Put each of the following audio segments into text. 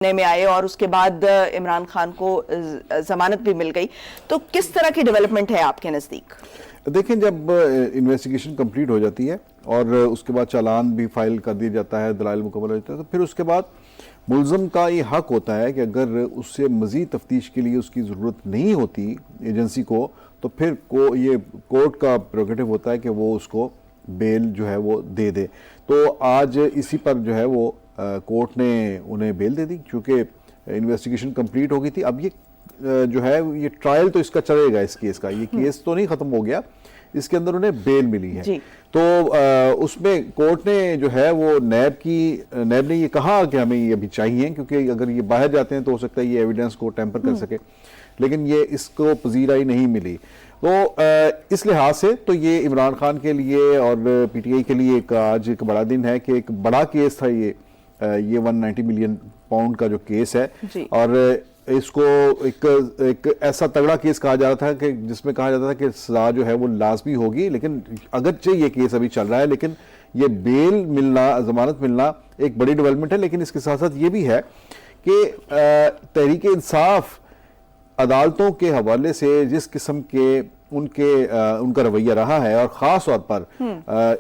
میں آئے اور اس کے بعد عمران خان کو ضمانت بھی مل گئی، تو کس طرح کی ڈیولپمنٹ ہے آپ کے نزدیک؟ دیکھیں، جب انویسٹیگیشن کمپلیٹ ہو جاتی ہے اور اس کے بعد چالان بھی فائل کر دیا جاتا ہے، دلائل مکمل ہو جاتا ہے، تو پھر اس کے بعد ملزم کا یہ حق ہوتا ہے کہ اگر اس سے مزید تفتیش کے لیے اس کی ضرورت نہیں ہوتی ایجنسی کو، تو پھر یہ کورٹ کا پریروگیٹو ہوتا ہے کہ وہ اس کو بیل جو ہے وہ دے دے۔ تو آج اسی پر جو ہے وہ کورٹ نے انہیں بیل دے دی، چونکہ انویسٹیگیشن کمپلیٹ ہو گئی تھی۔ اب یہ جو ہے یہ ٹرائل تو اس کا چلے گا، اس کیس کا، یہ کیس تو نہیں ختم ہو گیا، اس کے اندر انہیں بیل ملی ہے۔ تو اس میں کورٹ نے جو ہے وہ نیب نے یہ کہا کہ ہمیں یہ ابھی چاہیے، کیونکہ اگر یہ باہر جاتے ہیں تو ہو سکتا ہے یہ ایویڈنس کو ٹیمپر کر سکے، لیکن یہ اس کو پذیرائی نہیں ملی۔ تو اس لحاظ سے تو یہ عمران خان کے لیے اور پی ٹی آئی کے لیے آج ایک بڑا دن ہے کہ ایک بڑا کیس تھا یہ 190 ملین پاؤنڈ کا جو کیس ہے، اور اس کو ایک ایسا تگڑا کیس کہا جا رہا تھا کہ جس میں کہا جاتا تھا کہ سزا جو ہے وہ لازمی ہوگی، لیکن اگرچہ یہ کیس ابھی چل رہا ہے لیکن یہ بیل ملنا، ضمانت ملنا ایک بڑی ڈیولپمنٹ ہے۔ لیکن اس کے ساتھ ساتھ یہ بھی ہے کہ تحریک انصاف عدالتوں کے حوالے سے جس قسم کے ان کا رویہ رہا ہے، اور خاص طور پر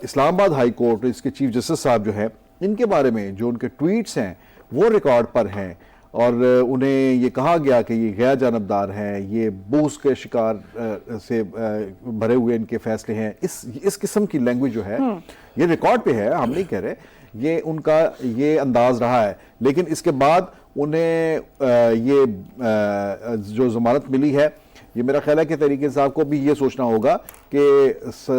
اسلام آباد ہائی کورٹ، اس کے چیف جسٹس صاحب جو ہیں، ان کے بارے میں جو ان کے ٹویٹس ہیں وہ ریکارڈ پر ہیں، اور انہیں یہ کہا گیا کہ یہ غیر جانبدار ہیں، یہ بغض کے شکار سے بھرے ہوئے ان کے فیصلے ہیں، اس قسم کی لینگویج جو ہے یہ ریکارڈ پہ ہے، ہم نہیں کہہ رہے، یہ ان کا یہ انداز رہا ہے۔ لیکن اس کے بعد انہیں یہ جو ضمانت ملی ہے، یہ میرا خیال ہے کہ تحریک انصاف کو بھی یہ سوچنا ہوگا کہ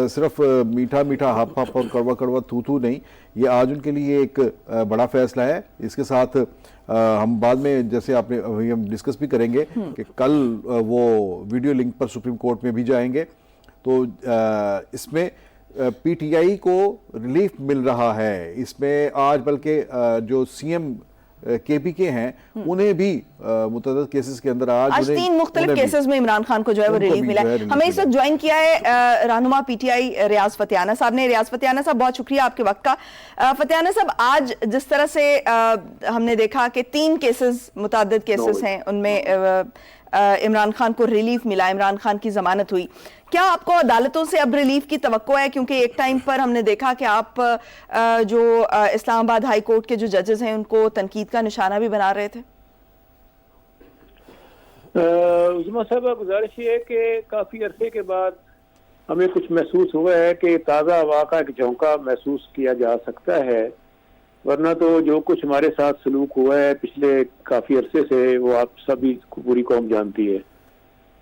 صرف میٹھا میٹھا ہپ ہپ اور کڑوا کڑوا تھو تھو نہیں، یہ آج ان کے لیے ایک بڑا فیصلہ ہے۔ اس کے ساتھ ہم بعد میں جیسے آپ نے ہم ڈسکس بھی کریں گے کہ کل وہ ویڈیو لنک پر سپریم کورٹ میں بھی جائیں گے، تو اس میں پی ٹی آئی کو ریلیف مل رہا ہے۔ اس میں آج بلکہ جو سی ایم کے پی کے ہیں انہیں بھی متعدد کیسز کے اندر آج 3 مختلف کیسز میں عمران خان کو جو ہے وہ ریلیف ملا ہے۔ ہمیں اس وقت جوائن کیا ہے رہنما پی ٹی آئی ریاض فتیانہ صاحب نے۔ ریاض فتیانہ صاحب، بہت شکریہ آپ کے وقت کا۔ فتیانہ صاحب، آج جس طرح سے ہم نے دیکھا کہ 3 کیسز، متعدد کیسز ہیں، ان میں عمران خان کو ریلیف ملا، عمران خان کی ضمانت ہوئی، کیا آپ کو عدالتوں سے اب ریلیف کی توقع ہے؟ کیونکہ ایک ٹائم پر ہم نے دیکھا کہ آپ جو اسلام آباد ہائی کورٹ کے جو ججز ہیں ان کو تنقید کا نشانہ بھی بنا رہے تھے۔ عظمیٰ صاحبہ، گزارش یہ ہے کہ کافی عرصے کے بعد ہمیں کچھ محسوس ہوا ہے کہ تازہ واقعہ ایک جھونکا محسوس کیا جا سکتا ہے، ورنہ تو جو کچھ ہمارے ساتھ سلوک ہوا ہے پچھلے کافی عرصے سے وہ آپ سبھی پوری قوم جانتی ہے،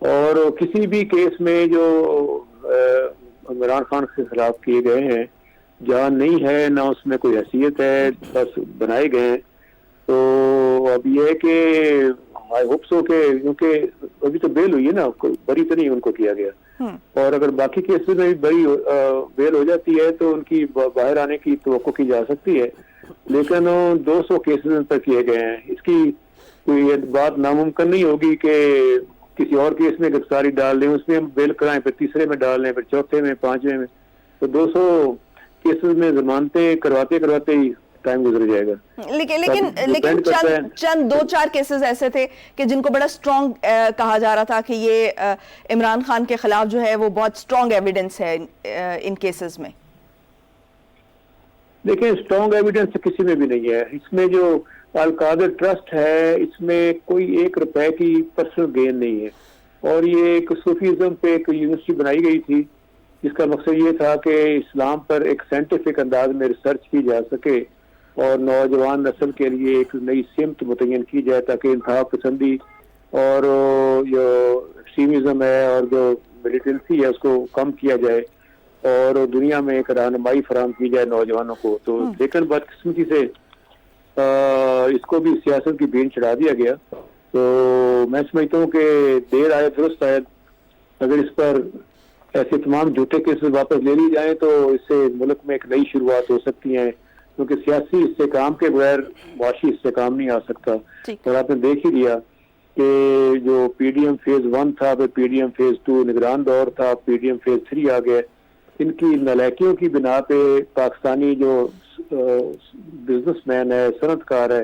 اور کسی بھی کیس میں جو عمران خان کے خلاف کیے گئے ہیں جہاں نہیں ہے، نہ اس میں کوئی حیثیت ہے، بس بنائے گئے ہیں۔ تو اب یہ ہے کہ آئی ہوپ سو کہ کیونکہ ابھی تو بیل ہوئی ہے نا، بری تو نہیں ان کو کیا گیا، اور اگر باقی کیسز میں بھی بری بیل ہو جاتی ہے تو ان کی باہر آنے کی توقع کی جا سکتی ہے، لیکن 200 کیسز تک کیے گئے ہیں، اس کی کوئی بات ناممکن نہیں ہوگی کہ کسی اور کیس میں گرفتاری ڈال دیں، اس میں ہم بیل کرائیں، پھر تیسرے میں ڈال دیں، پھر چوتھے میں، 5ویں میں، تو 200 کیسز میں ضمانتیں کرواتے ہی ٹائم گزر جائے گا۔ لیکن چند 2-4 کیسز ایسے تھے کہ جن کو بڑا سٹرونگ کہا جا رہا تھا کہ یہ عمران خان کے خلاف جو ہے وہ بہت سٹرونگ ایویڈنس ہے ان کیسز میں۔ دیکھیں، سٹرونگ ایویڈنس کسی میں بھی نہیں ہے۔ اس میں جو القادر ٹرسٹ ہے، اس میں کوئی 1 روپے کی پرسنل گین نہیں ہے، اور یہ ایک صوفیزم پہ ایک یونیورسٹی بنائی گئی تھی جس کا مقصد یہ تھا کہ اسلام پر ایک سائنٹیفک انداز میں ریسرچ کی جا سکے اور نوجوان نسل کے لیے ایک نئی سمت متعین کی جائے تاکہ انتہا پسندی اور جو ایکسٹریمزم ہے اور جو ملیٹنسی ہے اس کو کم کیا جائے اور دنیا میں ایک رہنمائی فراہم کی جائے نوجوانوں کو۔ تو لیکن بدقسمتی سے اس کو بھی سیاست کی بھین چڑھا دیا گیا۔ تو میں سمجھتا ہوں کہ دیر آئے درست آئے، اگر اس پر ایسے تمام جھوٹے کیسز واپس لے لی جائیں تو اس سے ملک میں ایک نئی شروعات ہو سکتی ہیں، کیونکہ سیاسی استحکام کے بغیر معاشی استحکام نہیں آ سکتا۔ اور آپ نے دیکھ ہی لیا کہ جو پی ڈی ایم فیز 1 تھا، پھر پی ڈی ایم فیز 2 نگران دور تھا، پی ڈی ایم فیز 3 آ گئے۔ ان کی نالائکیوں کی بنا پہ پاکستانی جو بزنس مین ہے، صنعت کار ہے،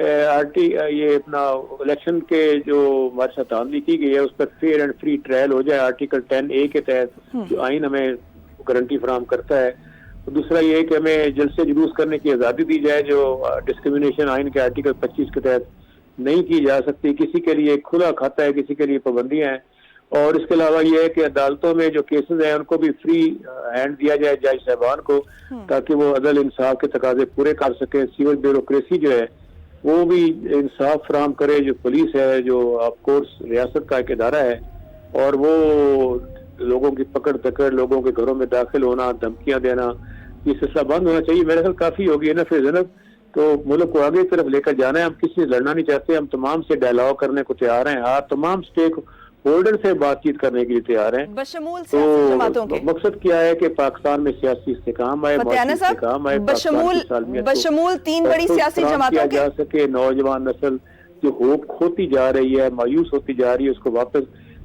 یہ اپنا الیکشن کے جو ہمارے ساتھ آمدنی کی گئی ہے اس پر فیئر اینڈ فری ٹرائل ہو جائے آرٹیکل 10A کے تحت جو آئین ہمیں گارنٹی فراہم کرتا ہے. دوسرا یہ کہ ہمیں جلسے جلوس کرنے کی آزادی دی جائے جو ڈسکریمنیشن آئین کے آرٹیکل 25 کے تحت نہیں کی جا سکتی. کسی کے لیے کھلا کھاتا ہے, کسی کے لیے پابندیاں ہیں. اور اس کے علاوہ یہ ہے کہ عدالتوں میں جو کیسز ہیں ان کو بھی فری ہینڈ دیا جائے جج صاحبان کو تاکہ وہ عدل انصاف کے تقاضے پورے کر سکیں. سول بیوروکریسی جو ہے وہ بھی انصاف فراہم کرے. جو پولیس ہے جو آف کورس ریاست کا ایک ادارہ ہے اور وہ لوگوں کی پکڑ دکڑ, لوگوں کے گھروں میں داخل ہونا, دھمکیاں دینا, یہ سلسلہ بند ہونا چاہیے. میرے خیال کافی ہوگی نا پھر جناب, تو ملک کو آگے طرف لے کر جانا ہے. ہم کسی سے لڑنا نہیں چاہتے, ہم تمام سے ڈائلاگ کرنے کو تیار ہیں. ہاں, تمام سٹیک ہولڈر سے بات چیت کرنے کے لیے تیار ہیں. بشمول سیاسی جماعتوں کے مقصد کیا ہے کہ پاکستان میں سیاسی استحکام آئے, استحکام آئے, بشمول 3 بڑی سیاسی جماعتوں کے جا سکے. نوجوان نسل جو ہوپ کھوتی جا رہی ہے, مایوس ہوتی جا رہی ہے, اس کو واپس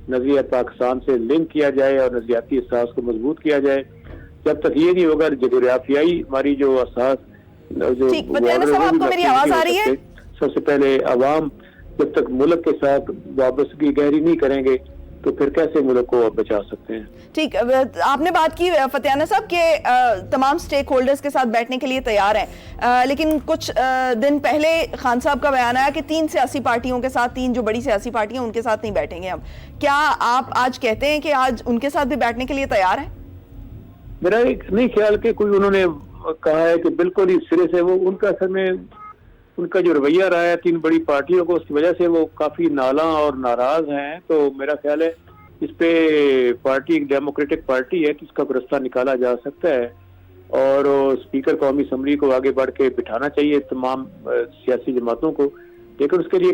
نظریہ پاکستان سے لنک کیا جائے اور نظریاتی احساس کو مضبوط کیا جائے. جب تک یہ نہیں ہوگا جغرافیائی ہماری جو اساس جو صاحب آپ کو میری آواز آ رہی ہے؟ سب سے پہلے عوام جب تک ملک کے ساتھ وابستگی گہری نہیں کریں گے تو پھر کیسے ملک کو بچا سکتے ہیں. ٹھیک, آپ نے بات کی فتیانہ صاحب کہ تمام سٹیک ہولڈرز کے ساتھ بیٹھنے کے لیے تیار ہیں, لیکن کچھ دن پہلے خان صاحب کا بیان آیا کہ 3 سیاسی پارٹیوں کے ساتھ, 3 جو بڑی سیاسی پارٹیاں ان کے ساتھ نہیں بیٹھیں گے ہم. کیا آپ آج کہتے ہیں کہ آج ان کے ساتھ بھی بیٹھنے کے لیے تیار ہیں؟ میرا ایک نہیں خیال کہ کوئی انہوں نے کہا ہے کہ بالکل ہی سرے سے وہ ان کا اصل میں ان کا جو رویہ رہا ہے 3 بڑی پارٹیوں کو, اس کی وجہ سے وہ کافی نالاں اور ناراض ہیں. تو میرا خیال ہے اس پہ پارٹی ایک ڈیموکریٹک پارٹی ہے کہ اس کا رستہ نکالا جا سکتا ہے اور اسپیکر قومی اسمبلی کو آگے بڑھ کے بٹھانا چاہیے تمام سیاسی جماعتوں کو. لیکن اس کے لیے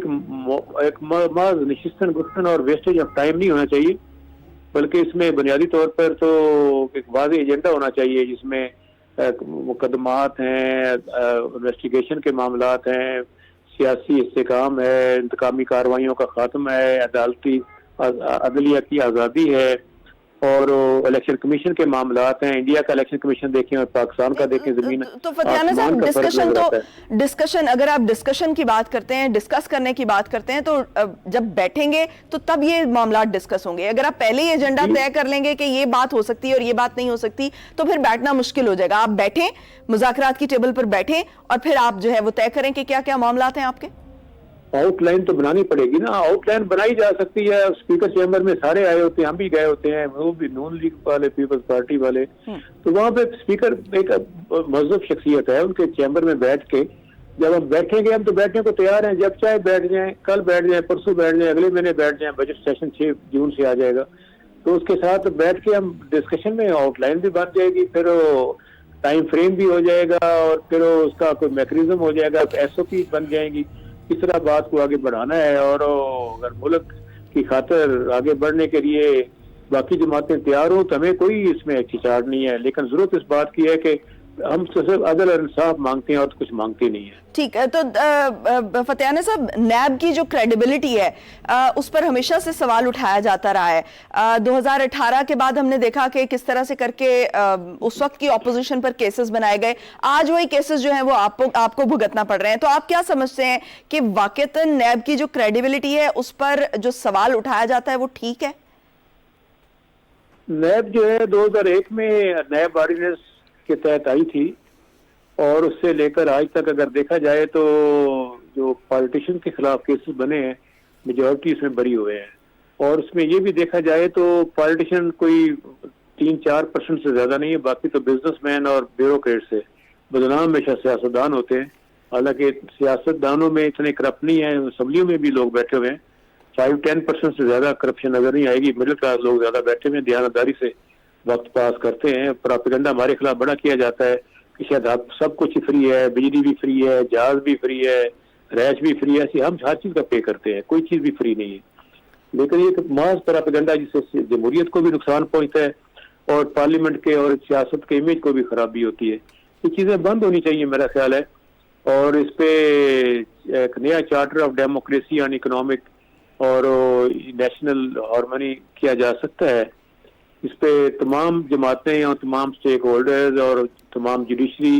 ایک محض نشستن گفتن اور ویسٹیج آف ٹائم نہیں ہونا چاہیے, بلکہ اس میں بنیادی طور پر تو ایک واضح ایجنڈا ہونا چاہیے جس میں مقدمات ہیں, انویسٹیگیشن کے معاملات ہیں, سیاسی استحکام ہے, انتقامی کارروائیوں کا خاتمہ ہے, عدالتی عدلیہ کی آزادی ہے اور الیکشن کمیشن کے معاملات ہیں. انڈیا کا الیکشن کمیشن دیکھیں اور پاکستان کا دیکھیں, زمین تو فتیانہ صاحب ڈسکشن اگر آپ ڈسکشن کی بات کرتے ہیں, ڈسکس کرنے کی بات کرتے ہیں, تو جب بیٹھیں گے تو تب یہ معاملات ڈسکس ہوں گے. اگر آپ پہلے ہی ایجنڈا طے کر لیں گے کہ یہ بات ہو سکتی ہے اور یہ بات نہیں ہو سکتی تو پھر بیٹھنا مشکل ہو جائے گا. آپ بیٹھیں, مذاکرات کی ٹیبل پر بیٹھیں اور پھر آپ جو ہے وہ طے کریں کہ کیا کیا معاملات ہیں آپ کے. آؤٹ لائن تو بنانی پڑے گی نا. آؤٹ لائن بنائی جا سکتی ہے. اسپیکر چیمبر میں سارے آئے ہوتے ہیں, ہم بھی گئے ہوتے ہیں, وہ بھی نون لیگ والے, پیپلز پارٹی والے. تو وہاں پہ اسپیکر ایک مہذب شخصیت ہے, ان کے چیمبر میں بیٹھ کے جب ہم بیٹھیں گے, ہم تو بیٹھنے کو تیار ہیں, جب چاہے بیٹھ جائیں, کل بیٹھ جائیں, پرسوں بیٹھ جائیں, اگلے مہینے بیٹھ جائیں. بجٹ سیشن 6 جون سے آ جائے گا تو اس کے ساتھ بیٹھ کے ہم ڈسکشن میں آؤٹ لائن بھی بن جائے گی, پھر ٹائم فریم بھی ہو جائے گا اور پھر اس کا کوئی میکینزم ہو جائے گا, SOP بن جائیں گی. اس طرح بات کو آگے بڑھانا ہے اور اگر ملک کی خاطر آگے بڑھنے کے لیے باقی جماعتیں تیار ہوں تو ہمیں کوئی اس میں ہچکچاہٹ نہیں ہے. لیکن ضرورت اس بات کی ہے کہ ہم صرف عدل اور انصاف مانگتے ہیں اور کچھ مانگتے نہیں ہیں. ٹھیک ہے, تو فتیانہ صاحب نیب کی جو کریڈیبلٹی ہے اس پر ہمیشہ سے سوال اٹھایا جاتا رہا ہے. 2018 کے بعد ہم نے دیکھا کہ کس طرح سے کر کے اس وقت کی اپوزیشن پر کیسز بنائے گئے, آج وہی کیسز جو ہیں وہ آپ کو بھگتنا پڑ رہے ہیں. تو آپ کیا سمجھتے ہیں کہ واقعتاً نیب کی جو کریڈیبلٹی ہے اس پر جو سوال اٹھایا جاتا ہے وہ ٹھیک ہے؟ نیب جو ہے 2001 میں نیب آرڈیننس کے تحت آئی تھی اور اس سے لے کر آج تک اگر دیکھا جائے تو جو پالیٹیشین کے خلاف کیسز بنے ہیں میجورٹی اس میں بری ہوئے ہیں. اور اس میں یہ بھی دیکھا جائے تو پالیٹیشین کوئی 3-4% سے زیادہ نہیں ہے, باقی تو بزنس مین اور بیوروکریٹ سے بدنام ہمیشہ سیاستدان ہوتے ہیں. حالانکہ سیاستدانوں میں اتنے کرپٹ نہیں ہیں, اسمبلیوں میں بھی لوگ بیٹھے ہوئے ہیں, 5-10% سے زیادہ کرپشن نظر نہیں آئے گی. مڈل کلاس لوگ زیادہ بیٹھے ہوئے ہیں, دیانتداری سے وقت پاس کرتے ہیں. پراپیگنڈا ہمارے خلاف بڑا کیا جاتا ہے کہ شاید سب کچھ فری ہے, بجلی بھی فری ہے, جہاز بھی فری ہے, رہائش بھی فری ہے. ایسی ہم ہر چیز کا پے کرتے ہیں, کوئی چیز بھی فری نہیں ہے. لیکن یہ محض پراپیگنڈا جس سے جمہوریت کو بھی نقصان پہنچتا ہے اور پارلیمنٹ کے اور سیاست کے امیج کو بھی خرابی ہوتی ہے. یہ چیزیں بند ہونی چاہیے میرا خیال ہے. اور اس پہ ایک نیا charter of democracy and economic اور نیشنل ہارمونی کیا جا سکتا ہے. اس پہ تمام جماعتیں اور تمام سٹیک ہولڈرز اور تمام جوڈیشری